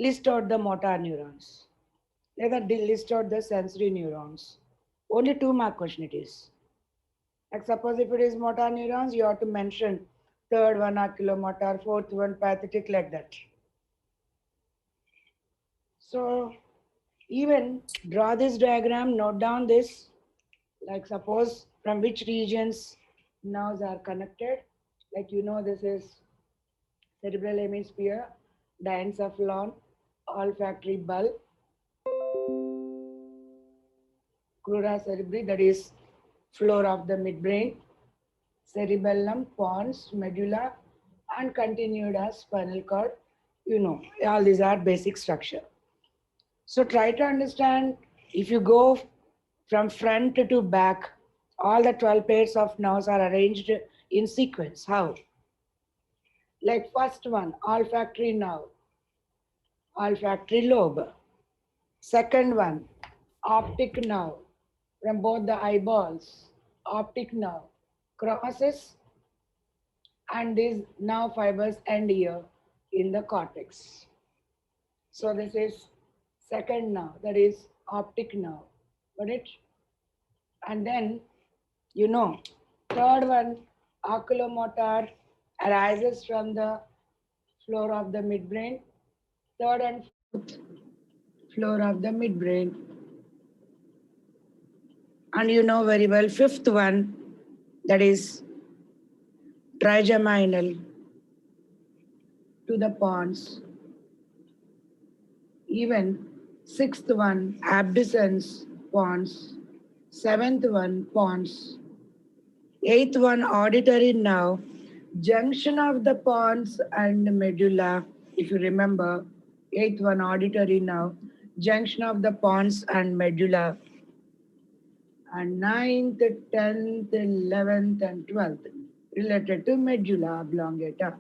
list out the motor neurons. లేదా list out the sensory neurons. Only 2 mark question it is. Like suppose if it is motor neurons, you have to mention third one oculomotor, fourth one pathetic, like that. So even draw this diagram, note down this. Like suppose from which regions nerves are connected. Like this is cerebral hemisphere, diencephalon, olfactory bulb, crura cerebri, that is floor of the midbrain, cerebellum, pons, medulla, and continued as spinal cord. All these are basic structure. So try to understand, if you go from front to back, all the 12 pairs of nerves are arranged in sequence. How? Like first one, olfactory nerve, olfactory lobe. Second one, optic nerve, from both the eyeballs, optic nerve crosses, and these nerve fibers end here in the cortex. So this is second nerve, that is optic nerve. Got it? And then, third one, oculomotor, arises from the floor of the midbrain. Third and fourth, floor of the midbrain. And you know very well, fifth one, that is trigeminal to the pons. Even sixth one, abducens, pons. Seventh one, pons. Eighth one, auditory nerve, junction of the pons and medulla. If you remember, eighth one, auditory nerve, junction of the pons and medulla. And ninth, 10th, 11th, and 12th related to medulla oblongata.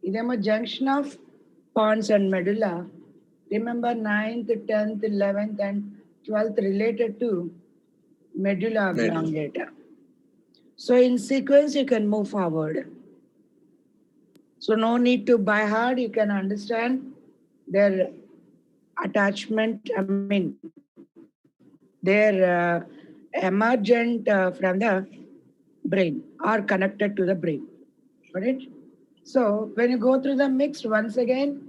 Idemo junction of pons and medulla. Remember, 9th, 10th, 11th, and 12th related to medulla oblongata. So in sequence, you can move forward. So no need to by heart, you can understand their attachment, their emergent from the brain or connected to the brain. Got it? So when you go through the mixed, once again,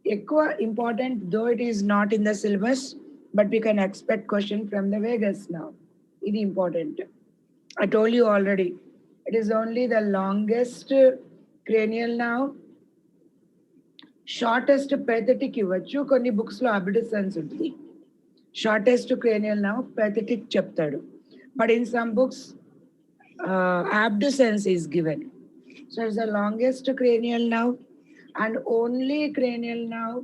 equa important, though it is not in the syllabus, but we can expect question from the vagus now. It is important. I told you already, it is only the longest cranial nerve, shortest pathetic ఇవ్వచ్చు, కొన్ని books లో abducens ఉంటుంది. Shortest cranial nerve, pathetic చెప్తాడు. But in some books, abducens is given. So it's the longest cranial nerve and only cranial nerve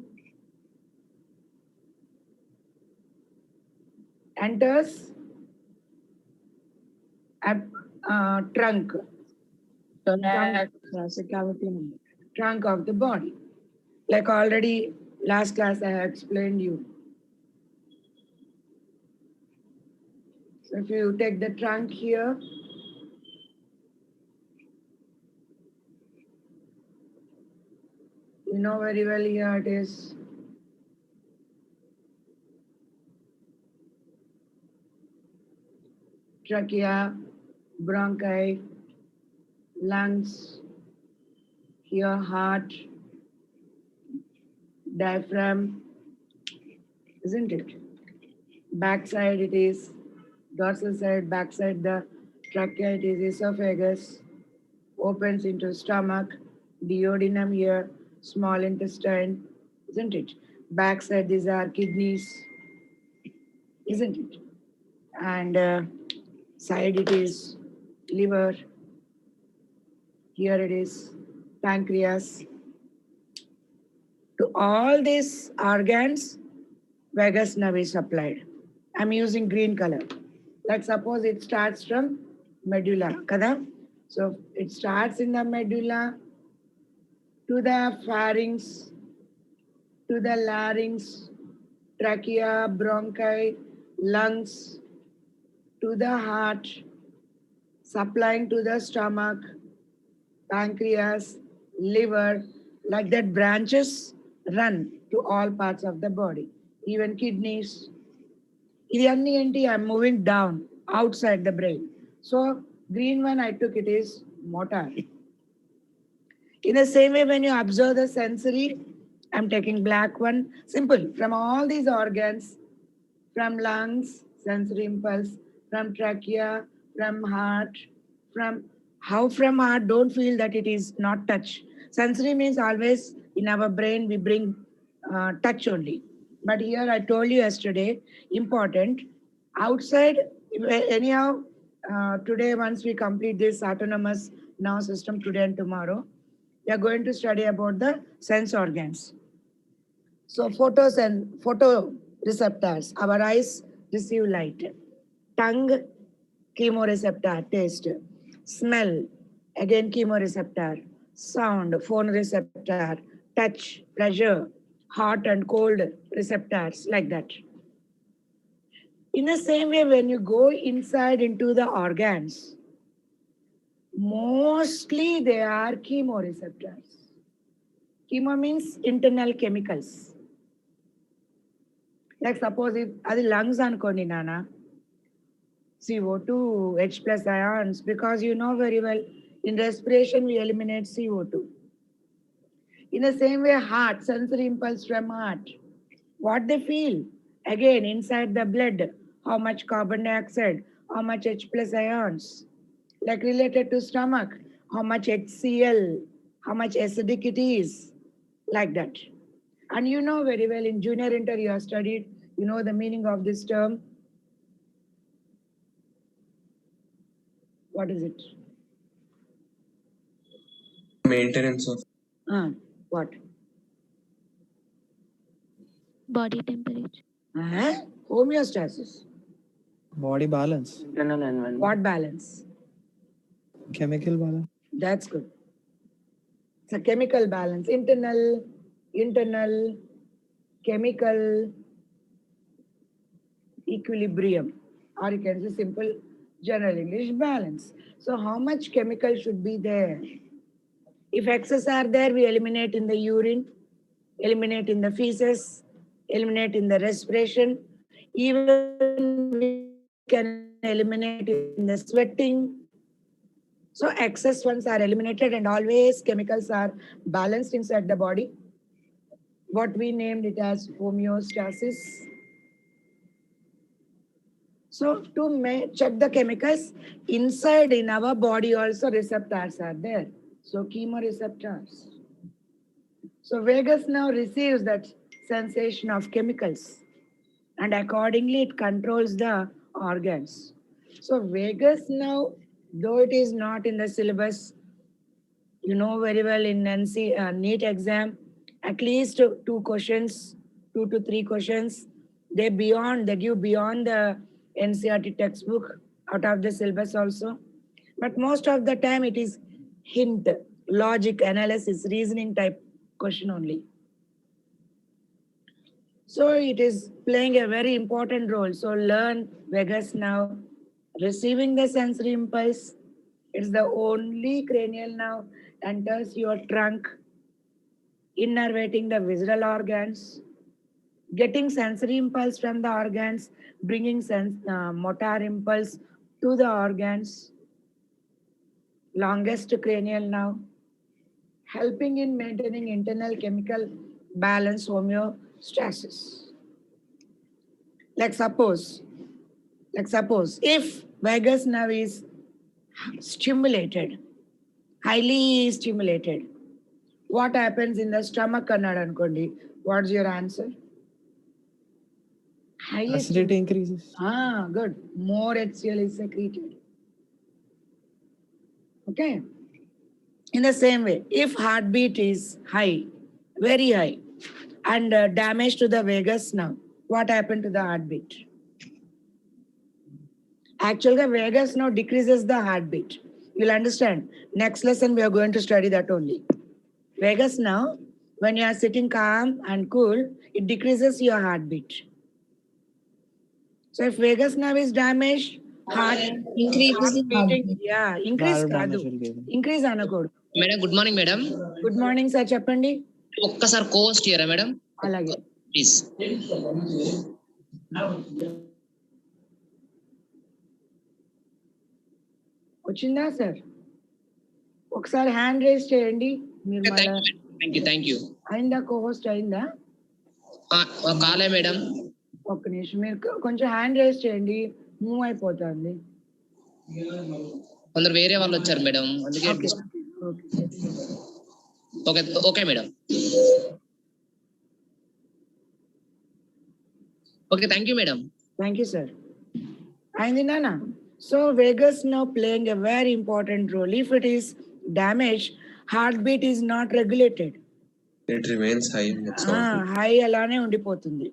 enters trunk. Trunk of the body. Like already last class I have explained you. So if you take the trunk here, you know very well here it is trachea, bronchi, lungs, here heart, diaphragm, isn't it? Backside it is dorsal side, backside the trachea it is esophagus, opens into stomach, duodenum here, small intestine, isn't it? Backside these are kidneys, isn't it? And side it is liver, here it is pancreas. To all these organs, vagus nerve is supplied. I'm using green color. Like suppose it starts from medulla, kada? So it starts in the medulla to the pharynx, to the larynx, trachea, bronchi, lungs, to the heart, supplying to the stomach, pancreas, liver, like that branches run to all parts of the body, even kidneys. I'm moving down outside the brain. So green one I took it is motor. In the same way, when you observe the sensory, I'm taking black one. Simple. From all these organs, from lungs, sensory impulse, from trachea, from heart, from heart, don't feel that it is not touch. Sensory means always in our brain we bring touch only. But here I told you yesterday, important, outside, anyhow, today once we complete this autonomous nervous system today and tomorrow, we are going to study about the sense organs. So photoreceptors, our eyes receive light. Tongue, chemoreceptor, taste. Smell, again chemoreceptor. Sound, phone receptor. Touch, pleasure. Hot and cold receptors, like that. In the same way, when you go inside into the organs, mostly they are chemoreceptors. Chemo means internal chemicals. Like suppose if అది lungs అనుకోండి నాన్న, CO2, H plus ions, because you know very well, in respiration we eliminate CO2. In the same way, heart, sensory impulse from heart, what they feel, again inside the blood, how much carbon dioxide, how much H plus ions, like related to stomach, how much HCl, how much acidic it is, like that. And you know very well, in junior inter you have studied, you know the meaning of this term. What is it? Maintenance of What? Body temperature. Homeostasis. Body balance. internal environment. What balance? Chemical balance. That's good. It's a chemical balance. Internal, chemical equilibrium. Or you can say simple general English balance. So how much chemical should be there? If excess are there, we eliminate in the urine, eliminate in the feces, eliminate in the respiration. Even we can eliminate in the sweating. So excess ones are eliminated and always chemicals are balanced inside the body. What we named it as homeostasis. So to check the chemicals, inside in our body also receptors are there. So chemoreceptors. So vagus nerve receives that sensation of chemicals and accordingly it controls the organs. So vagus nerve, though it is not in the syllabus, you know very well in NEET exam, at least 2 questions, 2 to 3 questions, they give beyond the NCERT textbook out of the syllabus also. But most of the time it is hint, logic, analysis, reasoning type question only. So it is playing a very important role. So learn vagus nerve, receiving the sensory impulse. It's the only cranial nerve enters your trunk, innervating the visceral organs, getting sensory impulse from the organs, bringing motor impulse to the organs, longest cranial nerve, helping in maintaining internal chemical balance, homeostasis. Like suppose if vagus nerve is stimulated, highly stimulated, what happens in the stomach అన్నాడు అనుకోండి, what's your answer? Highly Acidity increases. Good. More HCl is secreted. Okay. In the same way, if heartbeat is high, very high, and damage to the vagus nerve, what happened to the heartbeat? Actually, the vagus nerve decreases the heartbeat. You'll understand. Next lesson, we are going to study that only. Vagus nerve, when you are sitting calm and cool, it decreases your heartbeat. So if vagus nerve is damaged, Increases in beating, increase Valve కాదు, damage will give. increase అనకూడదు. Madam, good morning, madam. Good morning, sir. చెప్పండి. ఒక్కసారి Coast ఇయరా madam అలాగే please. వచ్చిందా sir? ఒకసారి hand race చేయండి మీరు. మళ్ళా థ్యాంక్ యూ. అయిందా? కోహోస్ట్ అయిందా? కాలే మేడం. ఒక్క నిమిషం మీరు కొంచెం హ్యాండ్ రేస్ చేయండి, మూవ్ అయిపోతుంది. కొందరు వేరే వాళ్ళు వచ్చారు మేడం, అందుకే. Okay okay madam. Okay thank you madam. Thank you sir. అయింది నాన్న. So vagus nerve playing a very important role. If it is damaged, heartbeat is not regulated. It remains high. High అలానే ఉండిపోతుంది.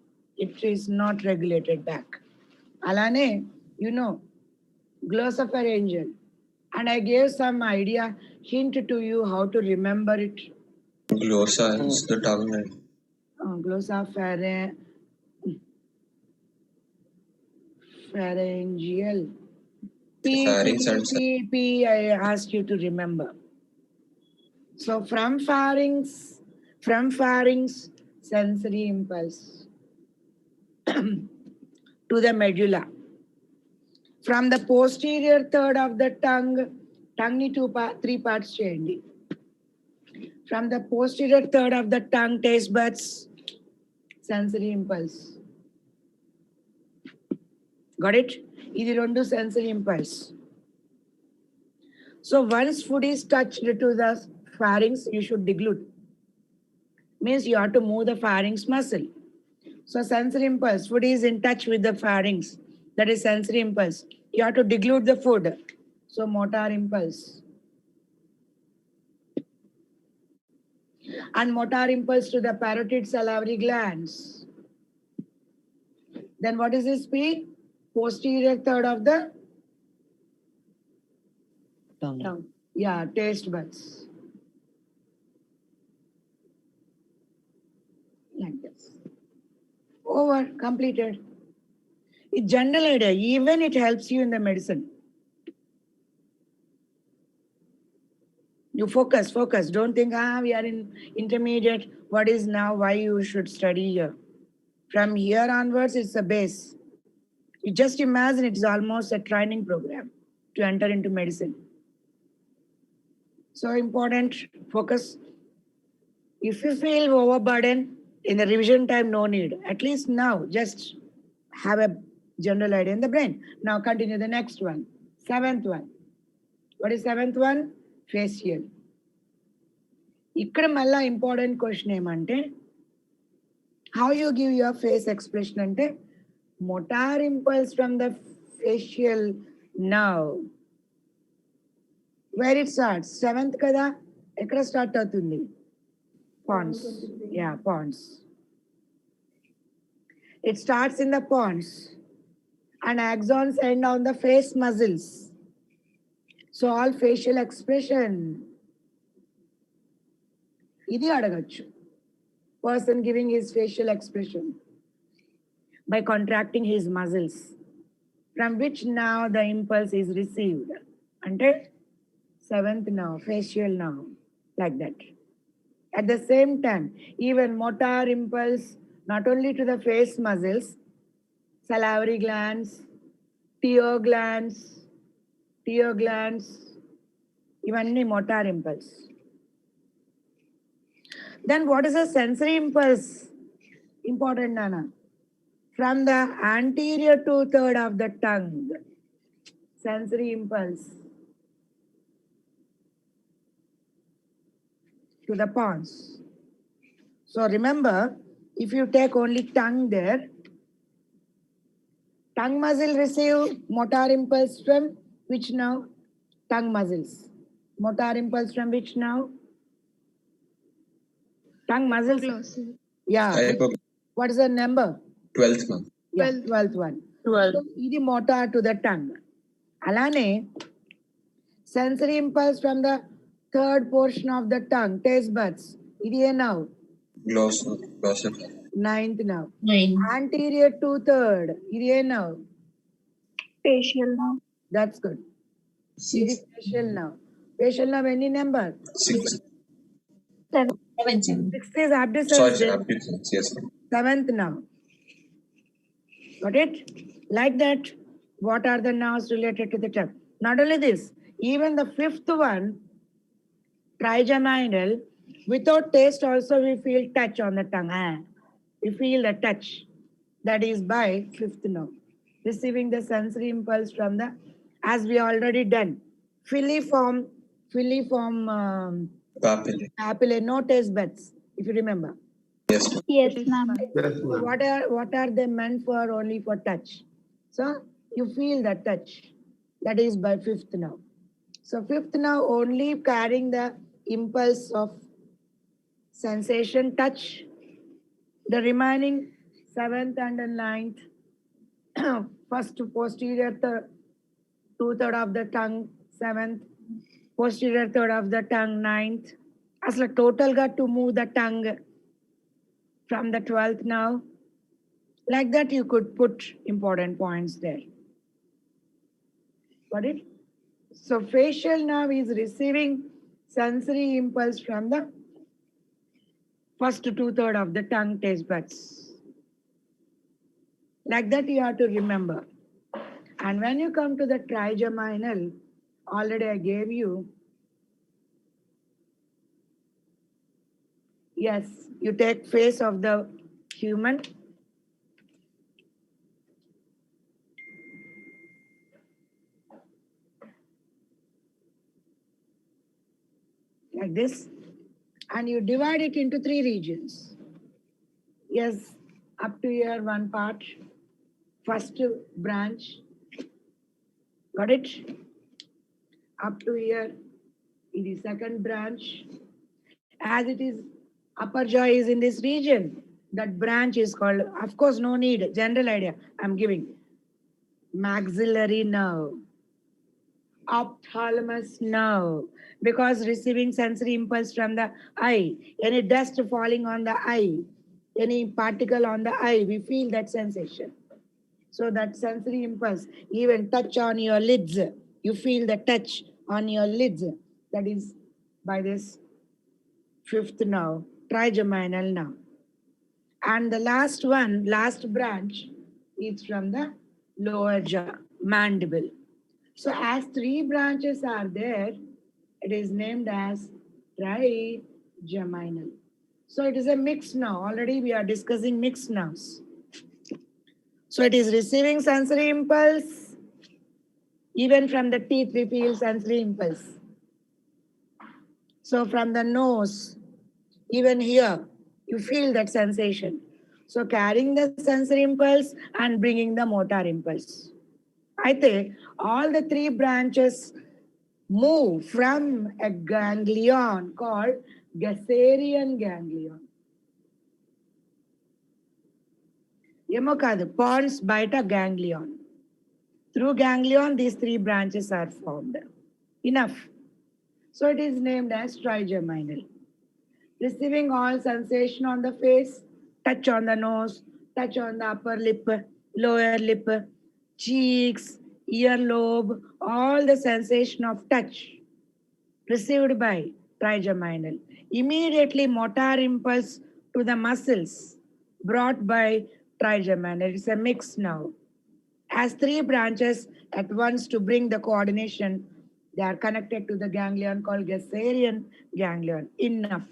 It is not regulated back. అలానే glossopharyngeal, and I gave some idea hint to you how to remember it. Glossa is the tongue. Glossopharyngeal. Pharynx and P, I asked you to remember. So from pharynx, sensory impulse to the medulla. From the posterior third of the tongue ni three parts cheyandi. From the posterior third of the tongue, taste buds, sensory impulse. Got it? Idi rendu sensory impulse. So once food is touched to the pharynx, you should deglute. Means you have to move the pharynx muscle. So sensory impulse, food is in touch with the pharynx. That is sensory impulse. You have to deglute the food. So motor impulse. And motor impulse to the parotid salivary glands. Then what is this P? Posterior third of the tongue. Yeah, taste buds. Like this. Over, completed. It's general idea. Even it helps you in the medicine. You focus. Don't think, we are in intermediate. What is now? Why you should study here? From here onwards, it's a base. You just imagine it's almost a training program to enter into medicine. So important, focus. If you feel overburdened in the revision time, no need. At least now, just have a general idea in the brain. Now continue the next one. Seventh one. What is seventh one? Facial. Ikkada malla important question emante, how you give your face expression ante, motor impulse from the facial nerve. Where it starts? Seventh kada? Ekkada start avutundi? Pons. Yeah, pons. It starts in the pons and axons end on the face muscles. So all facial expression. Idi adagachu. Person giving his facial expression by contracting his muscles, from which now the impulse is received. Until seventh nerve, facial nerve, like that. At the same time, even motor impulse, not only to the face muscles, salivary glands, tear glands, ivanni motor impulse. Then what is a sensory impulse? Important, Nana. From the anterior two-thirds of the tongue, sensory impulse to the pons. So remember, if you take only tongue there, tongue muscle receive motor impulse from which nerve? Tongue muscles. Motor impulse from which nerve? Tongue muscles. Yeah. What is the number? 12th one. Yeah, 12th one. 12. So, ఇది motor to the tongue. Alane, sensory impulse from the third portion of the tongue, taste buds. Idi A nerve? Glossa. Ninth nerve. 9. Anterior to third. Idi A nerve? Facial nerve. That's good. Idi facial nerve. Facial nerve any number? 6. Sixth is abducens. Sorry, sir. Abducens. Yes, sir. Seventh now. Got it? Like that, what are the nerves related to the tongue? Not only this, even the fifth one, trigeminal, without taste also we feel touch on the tongue. We feel the touch. That is by fifth nerve. Receiving the sensory impulse from the, as we already done, filiform papillae, no taste buds, if you remember. Yes, sir. Yes, ma'am. What are they meant for? Only for touch. So you feel the touch. That is by fifth nerve. So fifth nerve only carrying the impulse of sensation, touch. The remaining seventh and the ninth, first posterior two-third of the tongue, seventh, posterior third of the tongue, ninth. As a total got to move the tongue from the 12th now. Like that, you could put important points there. Got it? So facial nerve is receiving sensory impulse from the first two-third of the tongue taste buds. Like that, you have to remember. And when you come to the trigeminal, already I gave you. Yes, you take face of the human. Like this. And you divide it into three regions. Yes, up to here one part. First branch. Got it? Up to here in the second branch. As it is, upper jaw is in this region. That branch is called, of course, no need, general idea I'm giving. Maxillary nerve. Ophthalmos nerve. Because receiving sensory impulse from the eye, any dust falling on the eye, any particle on the eye, we feel that sensation. So that sensory impulse, even touch on your lids, you feel the touch on your lids. That is by this fifth nerve, trigeminal nerve. And the last one, last branch, is from the lower jaw, mandible. So as three branches are there, it is named as trigeminal. So it is a mixed nerve. Already we are discussing mixed nerves. So it is receiving sensory impulse. Even from the teeth, we feel sensory impulse. So from the nose, even here, you feel that sensation. So carrying the sensory impulse and bringing the motor impulse. I think all the three branches move from a ganglion called Gasserian ganglion. ఏమో కాదు, pans బయట ganglion. Through ganglion, these three branches are formed. Enough. So it is named as trigeminal. Receiving all sensation on the face, touch on the nose, touch on the upper lip, lower lip, cheeks, earlobe, all the sensation of touch received by trigeminal. Immediately motor impulse to the muscles brought by trigeminal. It's a mix now. As three branches at once to bring the coordination, they are connected to the ganglion called Gasserian ganglion. Enough.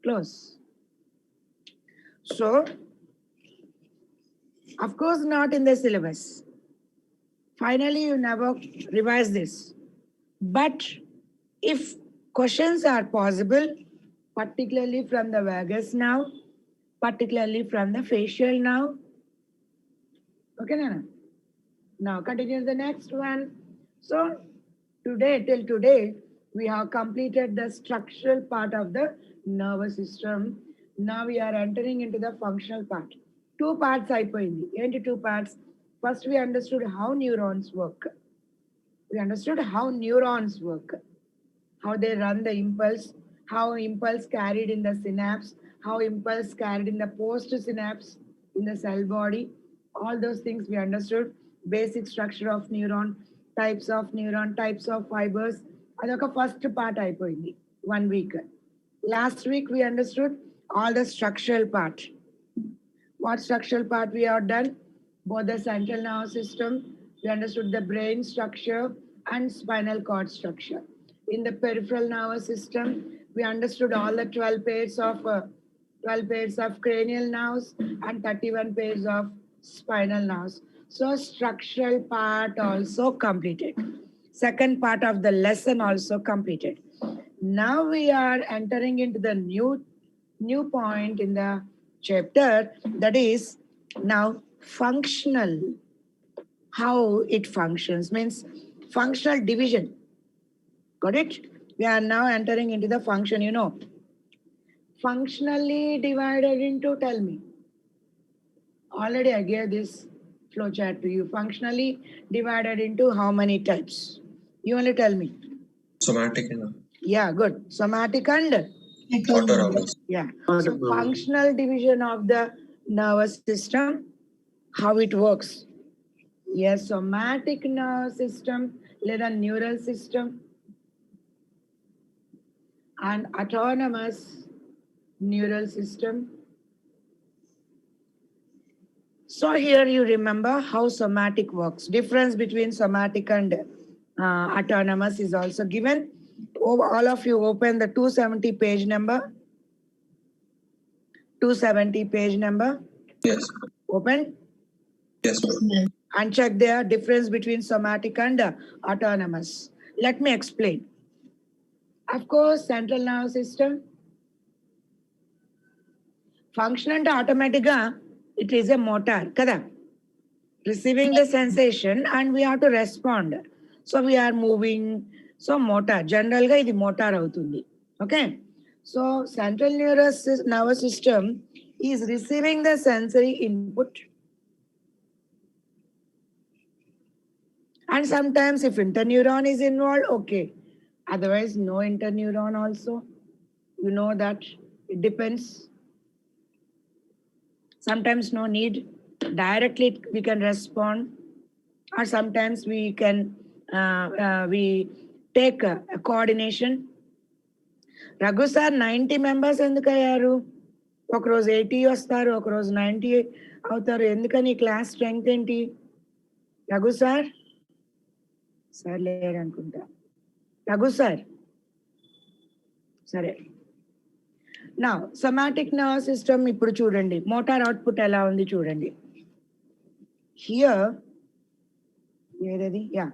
Close. So, of course, not in the syllabus. Finally, you never revise this. But if questions are possible, particularly from the vagus nerve, particularly from the facial nerve. Okay, Nana? Now continue the next one. So today, till today, we have completed the structural part of the nervous system. Now we are entering into the functional part. Two parts అయిపోయింది. ఏంటి two parts? First we understood how neurons work. We understood how neurons work. How they run the impulse, how impulse carried in the synapse, how impulse carried in the post-synapse in the cell body. All those things we understood. Basic structure of neuron, types of fibers. అదొక first part అయిపోయింది. 1 week. Last week we understood all the structural part. What structural part we have done? Both the central nervous system, we understood the brain structure and spinal cord structure. In the peripheral nervous system, we understood all the 12 pairs of cranial nerves and 31 pairs of spinal nerves. So structural part also completed. Second part of the lesson also completed. Now we are entering into the new point in the chapter, that is now functional. How it functions means functional division. Got it? We are now entering into the function, Functionally divided into, tell me. Already I gave this flowchart to you. Functionally divided into how many types? You only tell me. Somatic and Yeah, good. Somatic and autonomous. yeah. So functional division of the nervous system, how it works. Yes, somatic nervous system, లేదా neural system, and autonomous neural system. So here you remember how somatic works. Difference between somatic and autonomous is also given. All of you open the 270 page number. 270 page number. Yes. Open. Yes, ma'am. And check the difference between somatic and autonomous. Let me explain. Of course, central nervous system. Function and automatic, it is a motor, kada? Receiving the sensation and we have to respond. So we are moving. So motor, general ga idi motor avutundi. Okay? So central nervous system is receiving the sensory input. And sometimes if interneuron is involved, okay. Otherwise, no interneuron also. You know that it depends. Sometimes no need. Directly we can respond. Or sometimes we can, we take a coordination. Raghu sir, 90 members ఎందుకయ్యారు? ఒకరోజు 80 వస్తారు, ఒకరోజు 90 అవుతారు. ఎందుకని class strength ఏంటి? Raghu sir sir లేరు అనుకుంటా. Raghu sir సరే. నా somatic nervous system ఇప్పుడు చూడండి. మోటార్ అవుట్పుట్ ఎలా ఉంది చూడండి. Here, ఏదది? Yeah.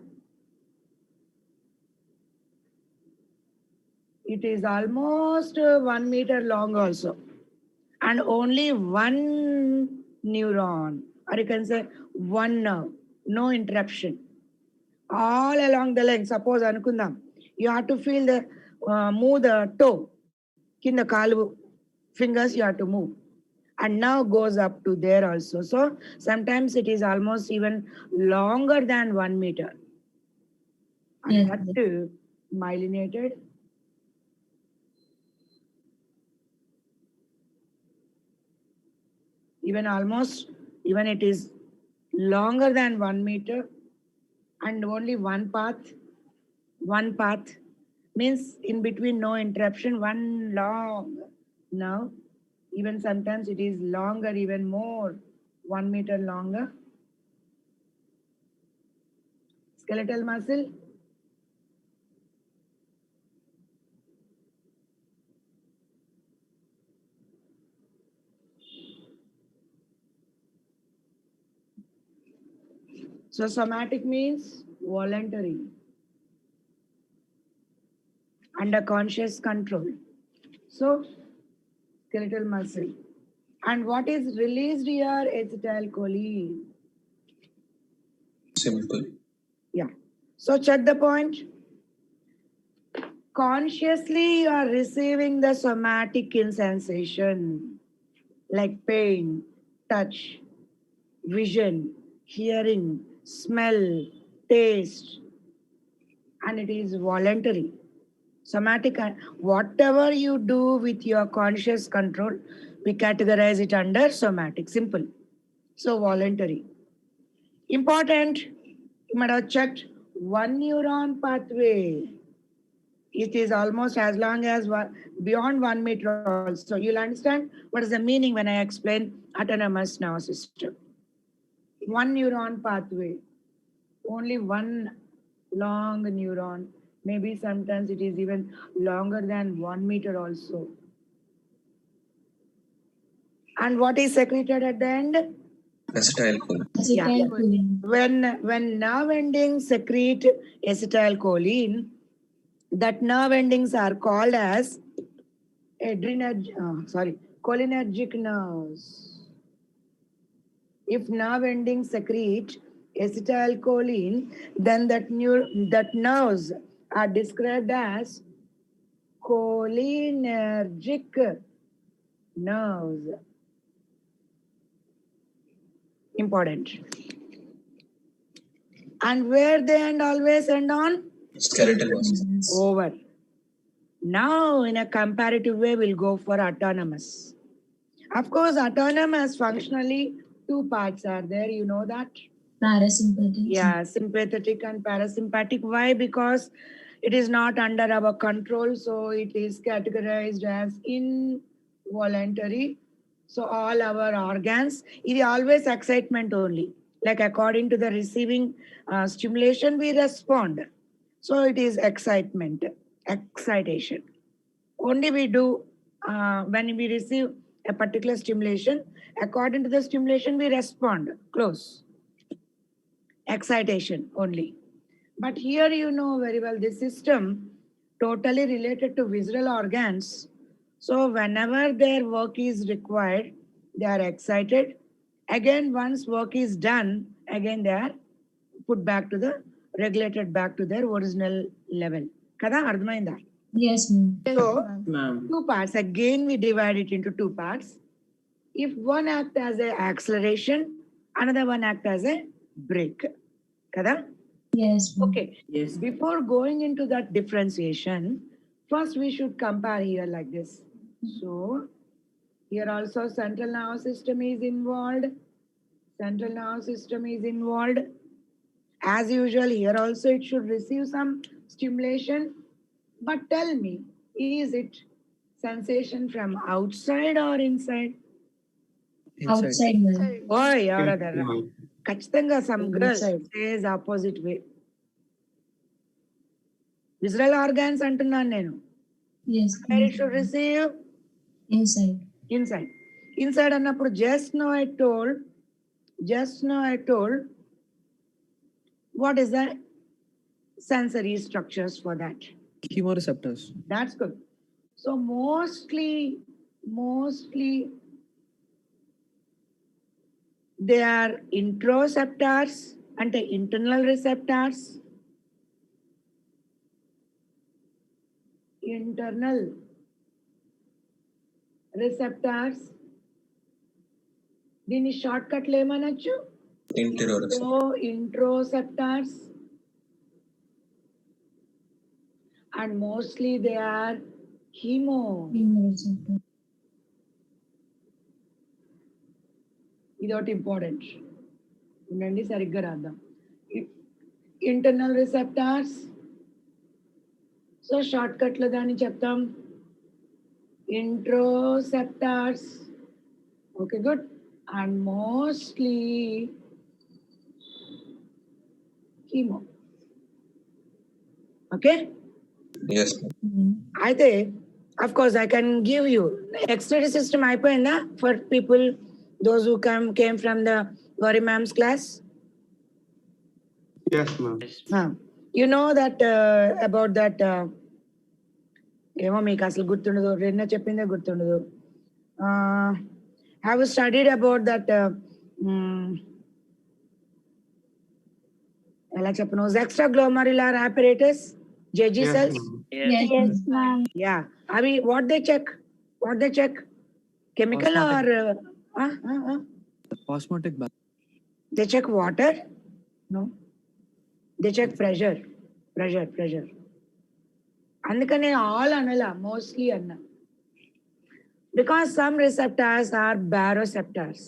It is almost 1 meter long also. And only one neuron, or you can say one nerve, no interruption. All along the length, suppose anukundam, you have to feel the, move the toe, kinda kaalu, fingers you have to move. And now goes up to there also. So sometimes it is almost even longer than 1 meter. And that myelinated. Even almost, even it is longer than 1 meter and only one path means in between no interruption, one long. Now, even sometimes it is longer, even more, 1 meter longer. Skeletal muscle. So somatic means voluntary, under conscious control. So skeletal muscle. And what is released here? Acetylcholine. Simple. Yeah. So check the point. Consciously you are receiving the somatic sensation like pain, touch, vision, hearing, smell, taste, and it is voluntary. Somatic, whatever you do with your conscious control, we categorize it under somatic. Simple. So voluntary. Important, you might have checked one neuron pathway. It is almost as long as beyond 1 meter also. You'll understand what is the meaning when I explain autonomous nervous system. One neuron pathway, only one long neuron. Maybe sometimes it is even longer than 1 meter also. And what is secreted at the end? Acetylcholine. Acetylcholine. When nerve endings secrete acetylcholine, that nerve endings are called as cholinergic nerves. If nerve endings secrete acetylcholine, then that nerves are described as cholinergic nerves. Important. And where they always end on? Skeletal muscle. Over. Now, in a comparative way, we'll go for autonomous. Of course, autonomous functionally, two parts are there. You know that? Parasympathetic. Yeah, sympathetic and parasympathetic. Why? Because it is not under our control, so it is categorized as involuntary. So all our organs, it is always excitement only. Like according to the receiving stimulation, we respond. So it is excitement, excitation. Only we do when we receive a particular stimulation, according to the stimulation, we respond. Close. Excitation only. But here you know very well this system totally related to visceral organs. So whenever their work is required, they are excited. Again, once work is done, again they are put back to the regulated back to their original level. Kada ardhamainda? Yes, ma'am. So two parts. Again, we divide it into two parts. If one act as an acceleration, another one act as a brake. Kada? Yes, ma'am. Okay. Yes. Before going into that differentiation, first we should compare here like this. So here also central nervous system is involved. Central nervous system is involved. As usual, here also it should receive some stimulation. But tell me, is it sensation from outside or inside? Outside, ma'am. Oh, yaradara. Kachitanga some girl says opposite way. Visceral organs antunnanu nenu. Yes. Where it should receive? Inside. Inside. Inside annappudu just now I told, what is the sensory structures for that? Chemoreceptors. That's good. So mostly they are interoceptors and internal receptors. Internal receptors. దీన్ని short కట్లు ఏమనొచ్చు? Interoceptor. So interoceptors. And mostly they are Chemoreceptor. ఇదొకటి important ఉండండి సరిగ్గా రాద్దాం. Internal receptors. So short కట్లో దాన్ని చెప్తాం interoceptors. Okay good. And mostly chemo. Okay. Yes. అయితే of course I can give you external system అయిపోయిందా for people those who came from the Gauri ma'am's class? Yes, ma'am. You know that about that ఏమో మీకు అసలు గుర్తుండదు, రెండో చెప్పిందే గుర్తుండదు. Have you studied about that ఎలా చెప్పను extra glomerular apparatus, JG Yes, cells. ma'am. Yes, ma'am. Yeah, అవి what they check chemical or Osmotic balance. they check water? No, they check pressure. అందుకనే ఆల్ అనలా, మోస్ట్లీ అన్నా. Because some receptors are baroreceptors.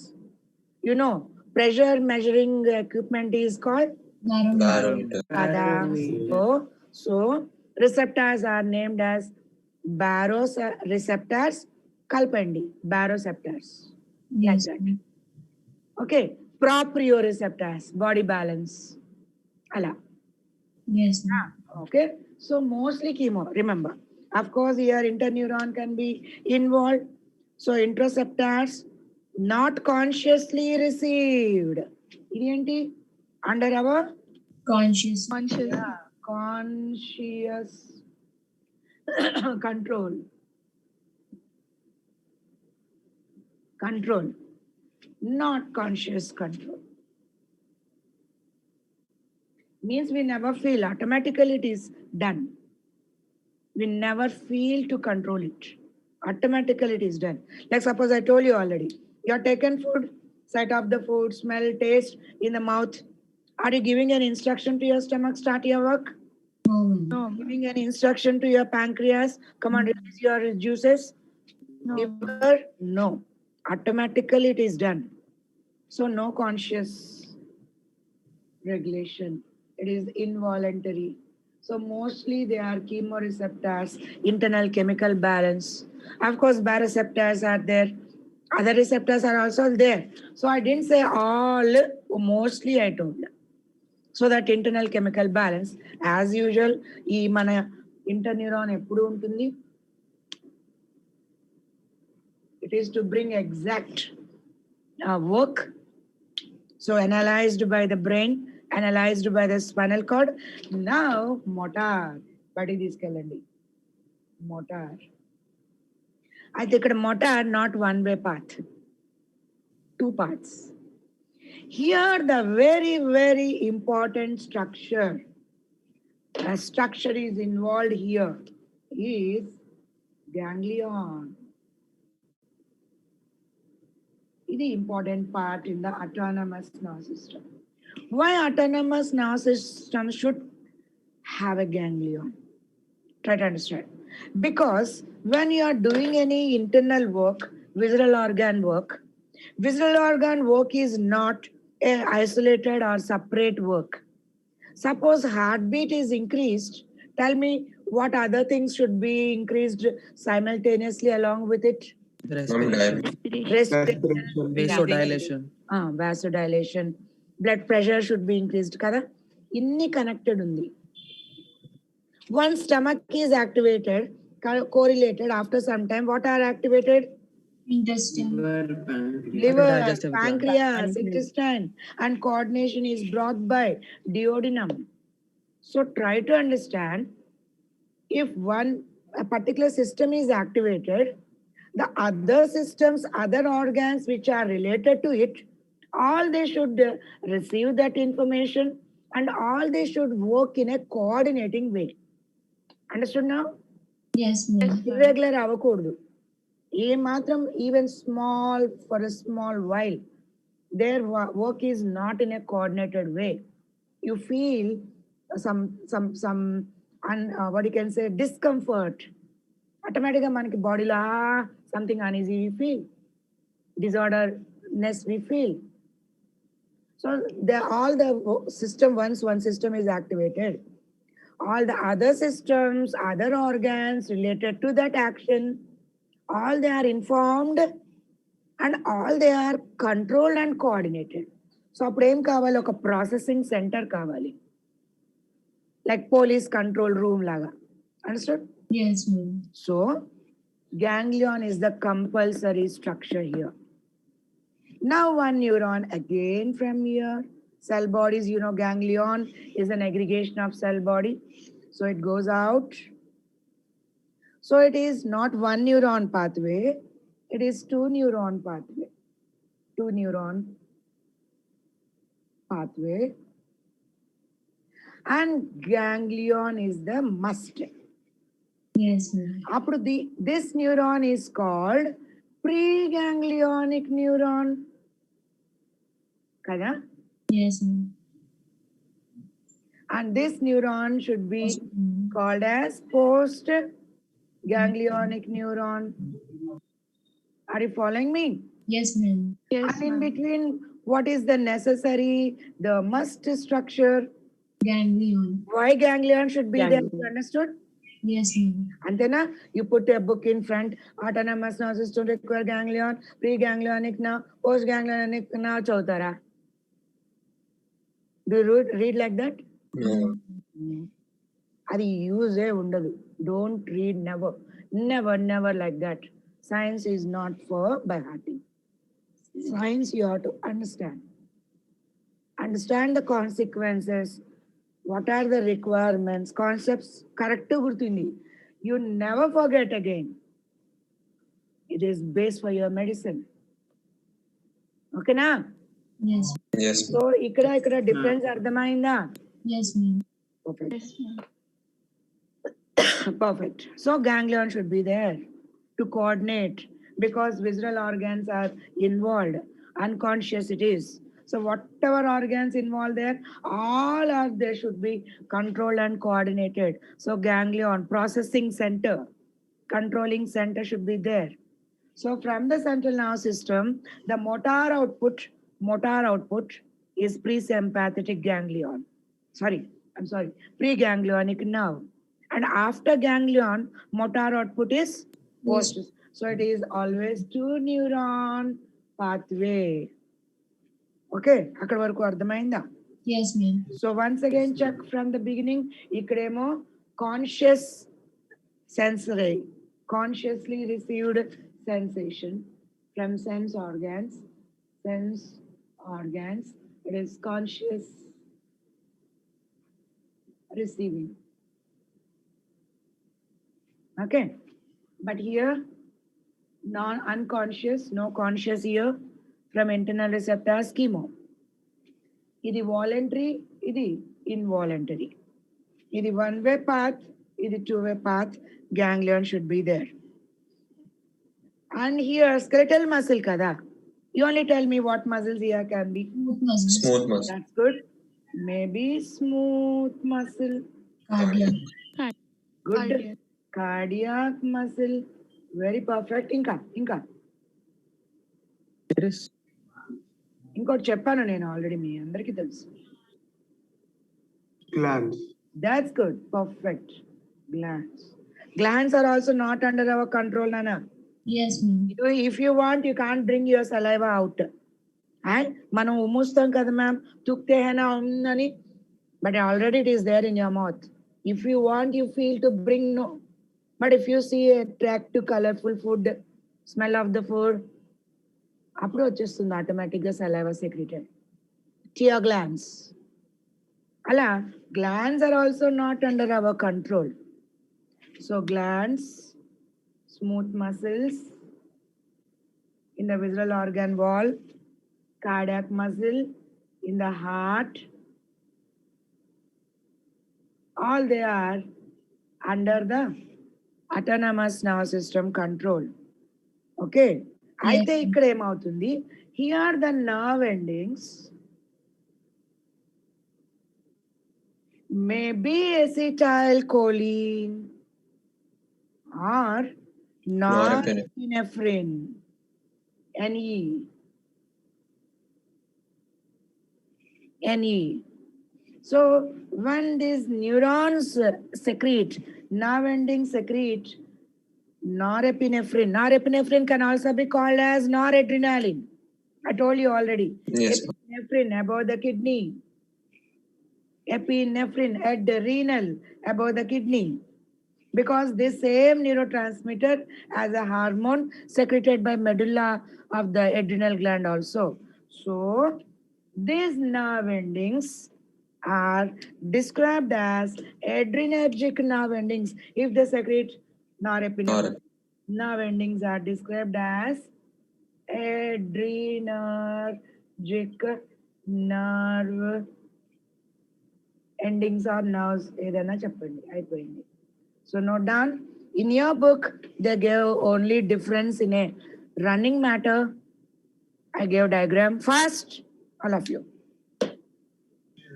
You know, pressure measuring equipment is called Barometer. Kada. So receptors are named as baroreceptors. Kalpandi, baroreceptors. Yes, that. ma'am. Okay, proprioceptors, body balance. Ala. Yes, ma'am. Okay, so mostly chemo, remember. Of course, here interneuron can be involved. So interoceptors not consciously received. Identi under our Conscious. Conscious. conscious control. Control, not conscious control. Means we never feel, automatically it is done. We never feel to control it. Automatically it is done. Like suppose I told you already, you are taken food, sight of the food, smell, taste in the mouth. Are you giving an instruction to your stomach, start your work? No, ma'am. No. Giving an instruction to your pancreas, come on, release your juices? No. Liver? No. Automatically it is done. So no conscious regulation. It is involuntary. So mostly they are chemoreceptors, internal chemical balance. Of course, baroreceptors are there. Other receptors are also there. So I didn't say all, mostly I told. So that internal chemical balance, as usual, ఈ మన interneuron ఎప్పుడు ఉంటుంది? It is to bring exact work. So analyzed by the brain, analyzed by the spinal cord. Now motor. Body తీసుకెళ్ళండి. Motor. అయితే ఇక్కడ motor not one way path. Two parts. Here the very, very important structure. A structure is involved here is ganglion. Is the important part in the autonomous nervous system. Why autonomous nervous system should have a ganglion? Try to understand. Because when you are doing any internal work, visceral organ work is not a isolated or separate work. Suppose heartbeat is increased, tell me what other things should be increased simultaneously along with it? Respiration. Respiration, Vasodilation. vasodilation, blood pressure should be increased kada inni connected undi. Once stomach is activated, correlated, after some time what are activated? Intestine. Liver, Digestive gland. pancreas, intestine, and coordination is brought by duodenum. So try to understand, if a particular system is activated, the other systems, other organs which are related to it, all they should receive that information and all they should work in a coordinating way. Understood now? Yes, ma'am. Irregular avakoodu. ఏ మాత్రం even small, for a small while, their work is not in a coordinated way. You feel what you can say, discomfort. Automatically manaki body la something uneasy we feel, disorderness we feel. So all the system, once one system is activated, all the other systems, other organs related to that action, all they are informed and all they are controlled and coordinated. So అప్పుడు ఏం కావాలి? ఒక processing centre కావాలి, like police control room లాగా. Understood? Yes, ma'am. So ganglion is the compulsory structure here. Now one neuron again from here. Cell bodies, you know, ganglion is an aggregation of cell body. So it goes out. So it is not one neuron pathway, it is two neuron pathway. Two neuron pathway. And ganglion is the must. Yes, ma'am. Appudu this neuron is called preganglionic neuron. Kada? Yes, ma'am. And this neuron should be Yes, ma'am. called as post-ganglionic neuron. Are you following me? Yes, ma'am. Yes, And in ma'am. between, what is the necessary, the must structure? Ganglion. Why ganglion should be there? Ganglion. You understood? Yes, ma'am. Antena, you put a book in front, autonomous nervous system require ganglion, preganglionic nerve, postganglionic nerve చదువుతారా? Do you read like that? No. అది యూజే ఉండదు. Don't read, never like that. Science is not for by hearting. Science you have to understand the consequences, what are the requirements, concepts correct గుర్తుంది. You never forget again. It is base for your medicine. ఓకేనా? Yes. Yes. So ఇక్కడ difference అర్థమైందా? Yes, ma'am. Perfect. Perfect. So ganglion should be there to coordinate because visceral organs are involved. Unconscious it is. So whatever organs involved there, all are there should be controlled and coordinated. So ganglion, processing center, controlling center should be there. So from the central nervous system, the motor output is presympathetic ganglion. I'm sorry, preganglionic nerve. And after ganglion, motor output is post. So it is always two neuron pathway. Okay, akkada varaku ardhamainda? Yes, ma'am. So once again check from the beginning. Ikkademo conscious sensory, consciously received sensation from sense organs. It is conscious receiving. Okay, but here unconscious, no conscious here from internal receptors, chemo. Idi voluntary, idi involuntary. Idi one-way path, idi two-way path. Ganglion should be there. And here skeletal muscle kada. You only tell me what muscles here can be. Smooth muscles. Smooth muscle. That's good. Maybe smooth muscle. Cardiac. Good. Cardiac muscle. Very perfect. Inka. Iris. ఇంకోటి చెప్పాను నేను already, మీ అందరికీ తెలుసు. Glands. That's good. Perfect. Glands are also not under our control, Nana. Yes, ma'am. If you want, you can't bring your saliva out. And మనం ఉమ్ముస్తాం కదా ma'am, తుక్తే హేనా ఉందని, but already it is there in your mouth. If you want, you feel to bring, no. But if you see attractive, colorful food, smell of the food, అప్పుడు వచ్చేస్తుంది ఆటోమేటిక్గా saliva secreted. Tear glands అలా glands are also not under our control. So glands, smooth muscles in the visceral organ wall, cardiac muscle in the heart, all they are under the autonomous nervous system control. Okay, అయితే ఇక్కడ ఏమవుతుంది, here the nerve endings may be acetylcholine or norepinephrine, NE. So when these neurons secrete, nerve endings secrete norepinephrine. Norepinephrine can also be called as noradrenaline. I told you already. Yes. Epinephrine above the kidney. Epinephrine at the renal above the kidney. Because this same neurotransmitter as a hormone secreted by medulla of the adrenal gland also. So these nerve endings are described as adrenergic nerve endings if they secrete norepinephrine. Nerve endings are described as adrenergic nerve endings or nerves. ఏదైనా చెప్పండి, అయిపోయింది. So note down, in your book, they gave only difference in a running matter. I gave diagram first, all of you.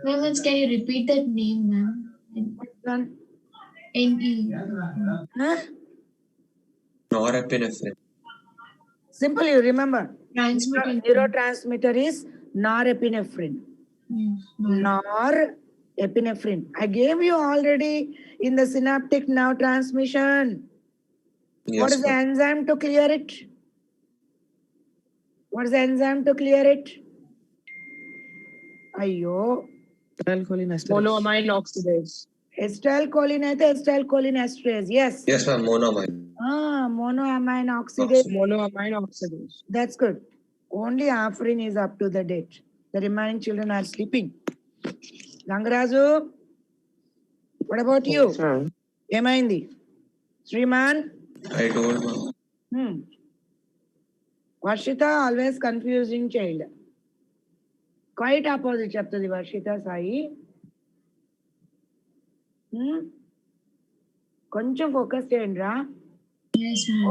Ma'am, once can you repeat that name, ma'am? Which one? NE. Huh? Norepinephrine. Simple, you remember. Transmitter. Neurotransmitter is norepinephrine. Yes. epinephrine. I gave you already in the synaptic nerve transmission. What Yes, is the ma'am. enzyme to clear it? What is the enzyme to clear it? Ayyo. Acetylcholinesterase. Monoamine oxidase. Acetylcholine అయితే acetylcholinesterase. Yes. Yes, ma'am. Monoamine. Monoamine oxidase. Monoamine oxidase. That's good. Only Afrin is up to the date. The remaining children are sleeping. Gangarazu, what about you? Sir. Emaindi? Sriman? I told, ma'am. Varshita, always confusing child. Quite opposite చెప్తుంది వర్షిత సాయి. కొంచెం focus చేయండి రా. Yes, ma'am.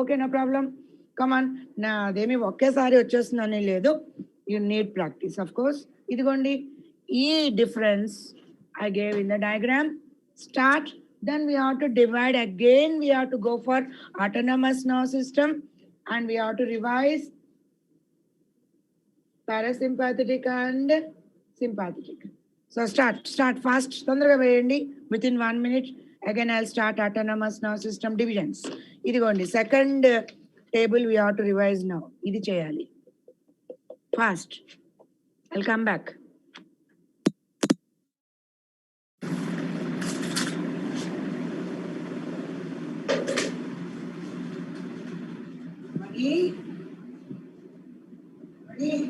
Okay no problem. Come on, నా అదేమి ఒకేసారి వచ్చేస్తుందని లేదు. You need practice of course. ఇదిగోండి ఈ difference I gave in the diagram. Start, then we have to divide again. We have to go for autonomous nerve system and we have to revise parasympathetic and sympathetic. So start fast. తొందరగా వేయండి. Within 1 minute again I'll start autonomous nervous system divisions. ఇదిగోండి second table we have to revise now. ఇది చేయాలి fast. I'll come back. Ready?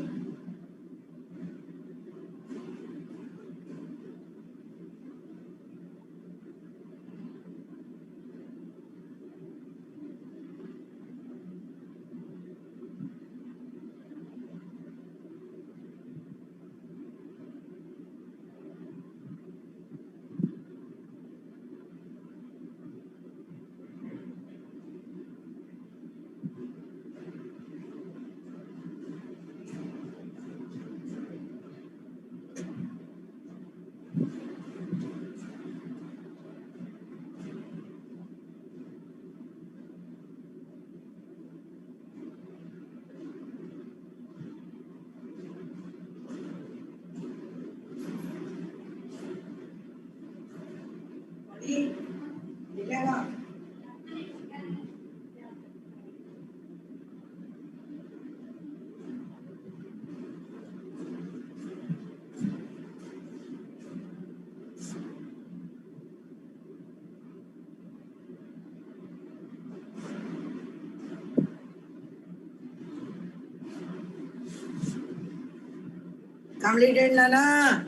Completed, Nana?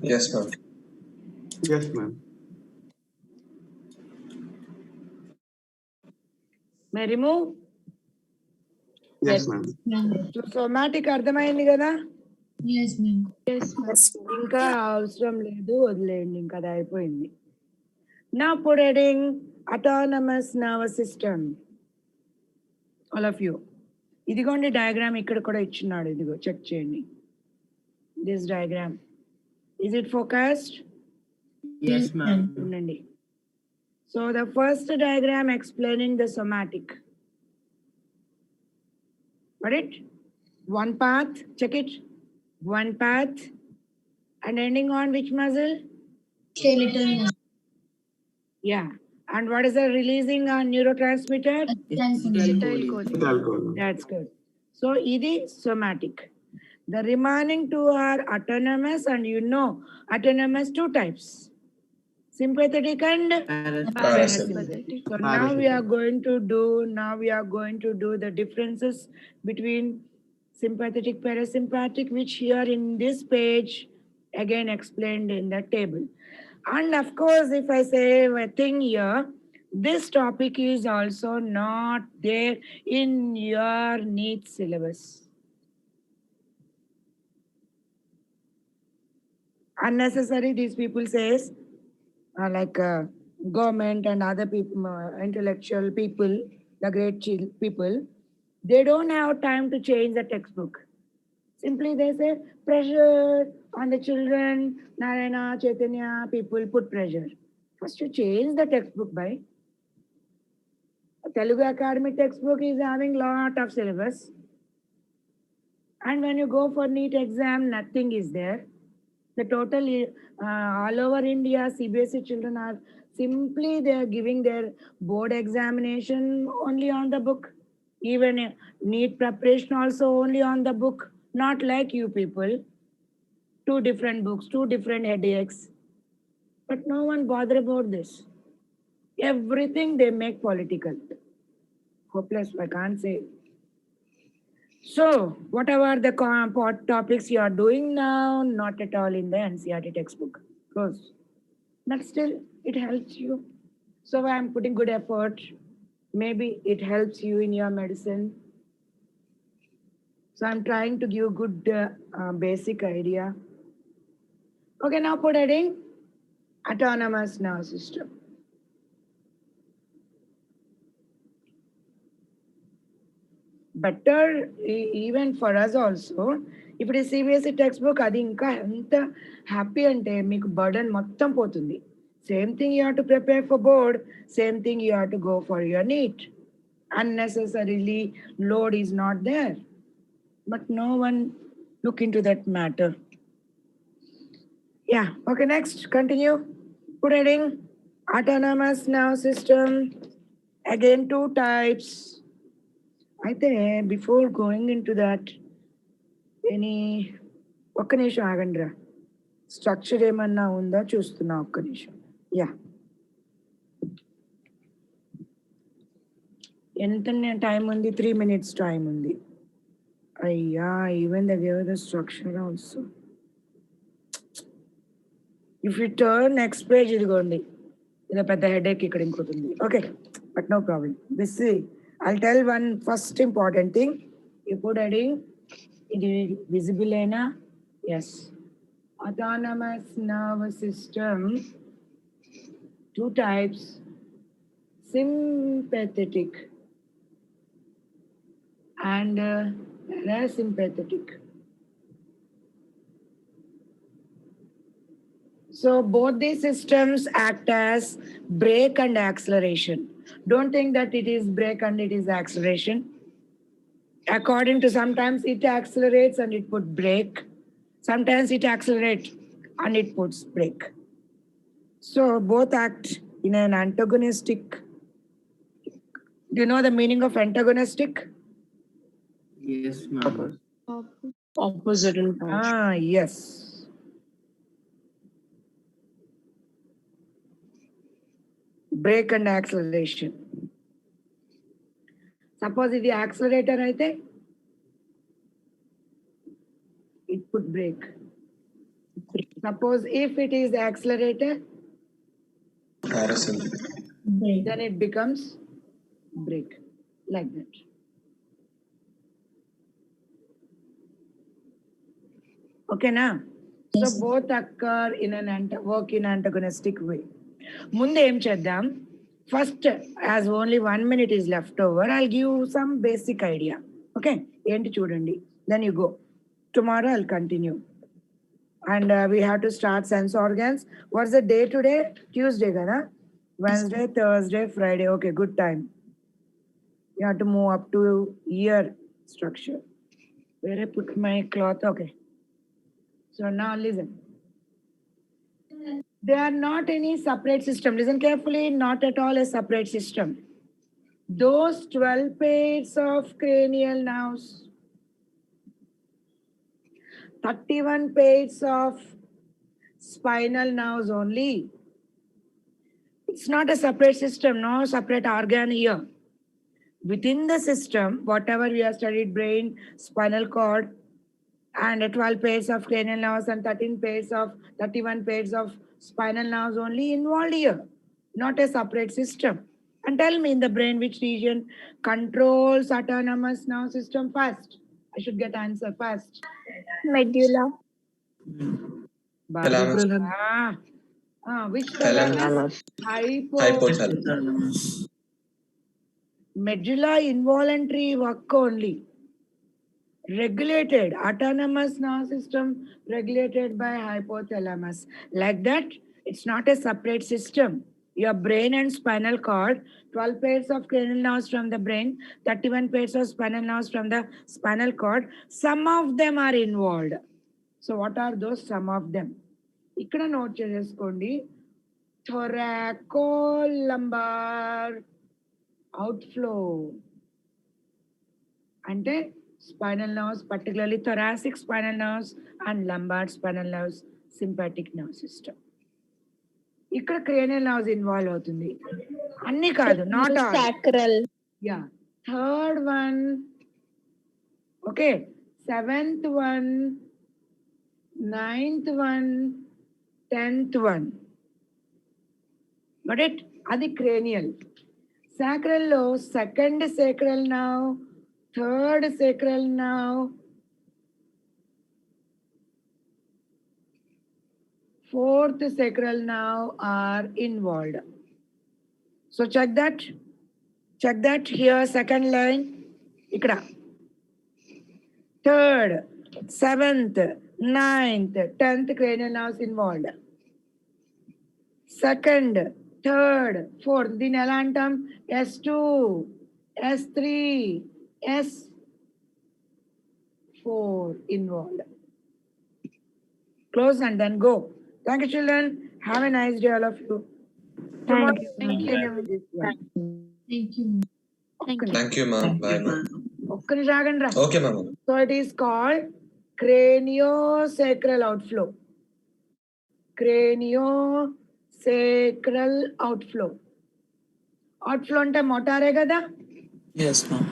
Yes, ma'am. Yes, ma'am. May I remove? Yes, ma'am. So somatic అర్థమైంది కదా? Yes, ma'am. ఇంకా అవసరం లేదు, వదిలేయండి, ఇంకా అది అయిపోయింది. Now put heading autonomous nervous system. All of you. ఇదిగోండి డయాగ్రామ్ ఇక్కడ కూడా ఇచ్చినాడు. ఇదిగో చెక్ చేయండి. This diagram. Is it focused? Yes, ma'am. ఉండండి. So the first diagram explaining the somatic. Got it? One path, check it. One path and ending on which muscle? Skeletal muscle. Yeah. And what is the releasing on neurotransmitter? Acetylcholine. That's good. So it is somatic. The remaining two are autonomous, and you know autonomous two types. Sympathetic and Parasympathetic. so now we are going to do the differences between sympathetic, parasympathetic, which here in this page again explained in the table. And of course, if I say a thing here, this topic is also not there in your NEET syllabus. Unnecessary, these people says, government and other people, intellectual people, the great people, they don't have time to change the textbook. Simply they say pressure on the children, Narayana, Chaitanya, people put pressure. First you change the textbook by. Telugu Academy textbook is having lot of syllabus. And when you go for NEET exam, nothing is there. The total all over India, CBSE children are simply they are giving their board examination only on the book. Even NEET preparation also only on the book. Not like you people. Two different books, two different headaches. But no one bother about this. Everything they make political. Hopeless, I can't say. So, whatever the topics you are doing now, not at all in the NCERT textbook. Close. But still, it helps you. So, I'm putting good effort. Maybe it helps you in your medicine. So, I'm trying to give good basic idea. Okay, now put heading autonomous nervous system. Better even for us also. If it is CBSE textbook, అది ఇంకా ఎంత happy అంటే మీకు burden మొత్తం పోతుంది. Same thing you have to prepare for board, same thing you have to go for your NEET. Unnecessarily load is not there. But no one look into that matter. Yeah, okay, next, continue. Put heading, autonomous nervous system. Again, two types. I think before going into that, any ఒక్క నిమిషం ఆగండిరా, structure ఏమన్నా ఉందా చూస్తున్నా, ఒక్క నిమిషం. Yeah, ఎంత time ఉంది? 3 minutes time ఉంది. అయ్యా, even the give the structure also. If you turn next page, ఇదిగోండి, ఇది పెద్ద హెడేక్ ఇక్కడ ఇంకోటి ఉంది. Okay, but no problem. This I'll tell one first important thing. You put heading, it is visible ena? Yes. Autonomous nervous system, two types, sympathetic and parasympathetic. So both these systems act as brake and acceleration. Don't think that it is brake and it is acceleration. According to, sometimes it accelerates and it puts brake. Sometimes it accelerates and it puts brake. So both act in an antagonistic. Do you know the meaning of antagonistic? Yes, ma'am. Opposite in function. Yes. Brake and acceleration. Suppose ఇది accelerator అయితే it put brake. Suppose if it is accelerator, Parasympathetic. then it becomes brake, like that. Okay, now? So both occur in work in antagonistic way. ముందు ఏం చేద్దాం? First, as only 1 minute is left over, I'll give you some basic idea. Okay, ఏంటి చూడండి, then you go. Tomorrow I'll continue. And we have to start sense organs. What's the day today? Tuesday, kada? Wednesday, Thursday, Friday. Okay, good time. You have to move up to ear structure. Where I put my cloth? Okay. So now listen. They are not any separate system. Listen carefully, not at all a separate system. Those 12 pairs of cranial nerves, 31 pairs of spinal nerves only. It's not a separate system, no separate organ here. Within the system, whatever we have studied, brain, spinal cord, and 12 pairs of cranial nerves and 31 pairs of spinal nerves only involved here, not a separate system. And tell me, in the brain, which region controls autonomous nervous system first? I should get answer first. Medulla. Thalamus. Which Thalamus. Hypothalamus. Medulla involuntary work only. Regulated, autonomous nervous system regulated by hypothalamus. Like that, it's not a separate system. Your brain and spinal cord, 12 pairs of cranial nerves from the brain, 31 pairs of spinal nerves from the spinal cord, some of them are involved. So what are those some of them? ఇక్కడ note చేసేసుకోండి. Thoracolumbar outflow అంటే spinal nerves, particularly thoracic spinal nerves and lumbar spinal nerves, sympathetic nerve system. ఇక్కడ cranial nerves involve అవుతుంది. అన్ని కాదు, not all. Sacral. Yeah, third one, okay, seventh one, ninth one, 10th one. Got it? అది cranial. Sacral లో second sacral nerve, third sacral nerve, fourth sacral nerve are involved. So check that. Check that here, second line. Ikra. Third, 7th, 9th, 10th cranial nerves involved. Second, third, fourth. Din ela antam? S2, S3, S4 involved. Close and then go. Thank you, children. Have a nice day, all of you. Thank you. Continue with this one. Thank you. Thank you, ma'am. Bye, ma'am. ఒక్క నిమిషం ఆగండి రా. Okay, ma'am. So it is called craniosacral outflow. Craniosacral outflow. Outflow అంటే మోటారే కదా? Yes, ma'am.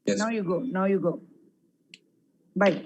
Yes. Now you go. Bye.